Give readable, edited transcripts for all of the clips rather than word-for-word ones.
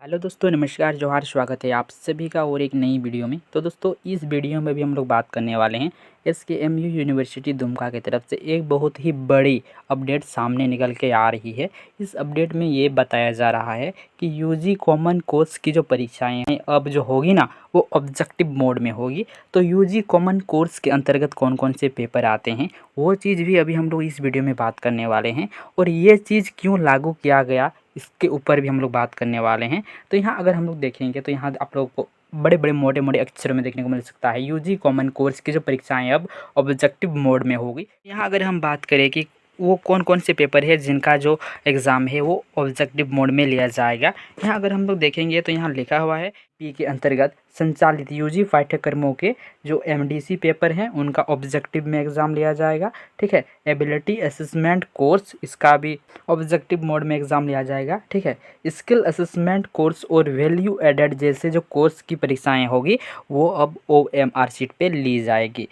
Hello दोस्तों, नमस्कार, जोहार, स्वागत है आप सभी का और एक नई वीडियो में। तो दोस्तों, इस वीडियो में भी हम लोग बात करने वाले हैं SKMU यूनिवर्सिटी दुमका की तरफ से एक बहुत ही बड़ी अपडेट सामने निकल के आ रही है। इस अपडेट में ये बताया जा रहा है कि यूजी कॉमन कोर्स की जो परीक्षाएं हैं अब जो होगी ना, वो ऑब्जेक्टिव मोड में होगी। तो यूजी कॉमन कोर्स के अंतर्गत कौन कौन से पेपर आते हैं, वो चीज़ भी अभी हम लोग इस वीडियो में बात करने वाले हैं। और ये चीज़ क्यों लागू किया गया, इसके ऊपर भी हम लोग बात करने वाले हैं। तो यहाँ अगर हम लोग देखेंगे तो यहाँ आप लोगों को बड़े बड़े मोटे मोटे अक्षरों में देखने को मिल सकता है, यूजी कॉमन कोर्स की जो परीक्षाएं अब ऑब्जेक्टिव मोड में होगी। यहाँ अगर हम बात करें कि वो कौन कौन से पेपर है जिनका जो एग्ज़ाम है वो ऑब्जेक्टिव मोड में लिया जाएगा, यहाँ अगर हम लोग देखेंगे तो यहाँ लिखा हुआ है पी के अंतर्गत संचालित यूजी पाठ्यक्रमों के जो MDC पेपर हैं उनका ऑब्जेक्टिव में एग्ज़ाम लिया जाएगा। ठीक है, एबिलिटी असेसमेंट कोर्स, इसका भी ऑब्जेक्टिव मोड में एग्ज़ाम लिया जाएगा। ठीक है, स्किल असेसमेंट कोर्स और वैल्यू एडेड जैसे जो कोर्स की परीक्षाएं होगी वो अब OMR शीट पे ली जाएगी।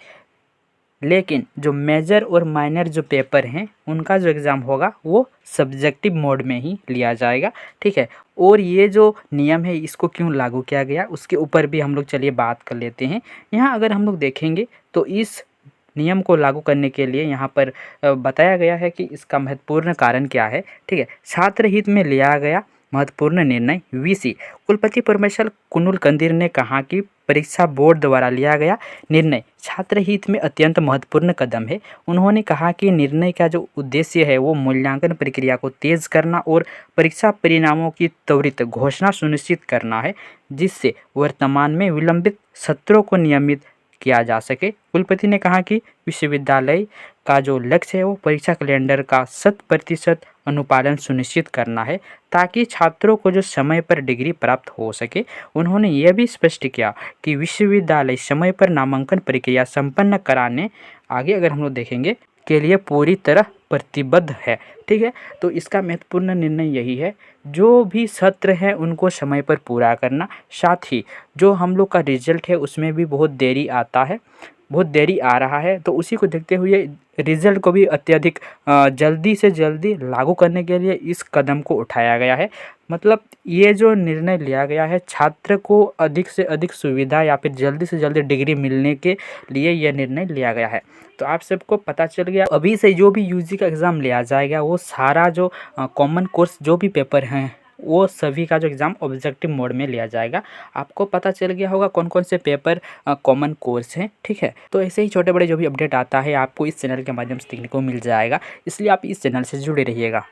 लेकिन जो मेजर और माइनर जो पेपर हैं उनका जो एग्ज़ाम होगा वो सब्जेक्टिव मोड में ही लिया जाएगा। ठीक है, और ये जो नियम है इसको क्यों लागू किया गया उसके ऊपर भी हम लोग चलिए बात कर लेते हैं। यहाँ अगर हम लोग देखेंगे तो इस नियम को लागू करने के लिए यहाँ पर बताया गया है कि इसका महत्वपूर्ण कारण क्या है। ठीक है, छात्र हित में लिया गया महत्वपूर्ण निर्णय। VC कुलपति प्रोफेसर कुनुल कंदीर ने कहा कि परीक्षा बोर्ड द्वारा लिया गया निर्णय छात्र हित में अत्यंत महत्वपूर्ण कदम है। उन्होंने कहा कि निर्णय का जो उद्देश्य है वो मूल्यांकन प्रक्रिया को तेज करना और परीक्षा परिणामों की त्वरित घोषणा सुनिश्चित करना है, जिससे वर्तमान में विलंबित सत्रों को नियमित किया जा सके। कुलपति ने कहा कि विश्वविद्यालय का जो लक्ष्य है वो परीक्षा कैलेंडर का 100% अनुपालन सुनिश्चित करना है ताकि छात्रों को जो समय पर डिग्री प्राप्त हो सके। उन्होंने यह भी स्पष्ट किया कि विश्वविद्यालय समय पर नामांकन प्रक्रिया संपन्न कराने आगे अगर हम लोग देखेंगे के लिए पूरी तरह प्रतिबद्ध है। ठीक है, तो इसका महत्वपूर्ण निर्णय यही है, जो भी सत्र है उनको समय पर पूरा करना। साथ ही जो हम लोग का रिजल्ट है उसमें भी बहुत देरी आता है, बहुत देरी आ रहा है, तो उसी को देखते हुए रिजल्ट को भी अत्यधिक जल्दी से जल्दी लागू करने के लिए इस कदम को उठाया गया है। मतलब ये जो निर्णय लिया गया है छात्र को अधिक से अधिक सुविधा या फिर जल्दी से जल्दी डिग्री मिलने के लिए यह निर्णय लिया गया है। तो आप सबको पता चल गया, अभी से जो भी यूजी का एग्ज़ाम लिया जाएगा वो सारा जो कॉमन कोर्स जो भी पेपर हैं वो सभी का जो एग्ज़ाम ऑब्जेक्टिव मोड में लिया जाएगा। आपको पता चल गया होगा कौन कौन से पेपर कॉमन कोर्स हैं। ठीक है, तो ऐसे ही छोटे बड़े जो भी अपडेट आता है आपको इस चैनल के माध्यम से देखने को मिल जाएगा, इसलिए आप इस चैनल से जुड़े रहिएगा।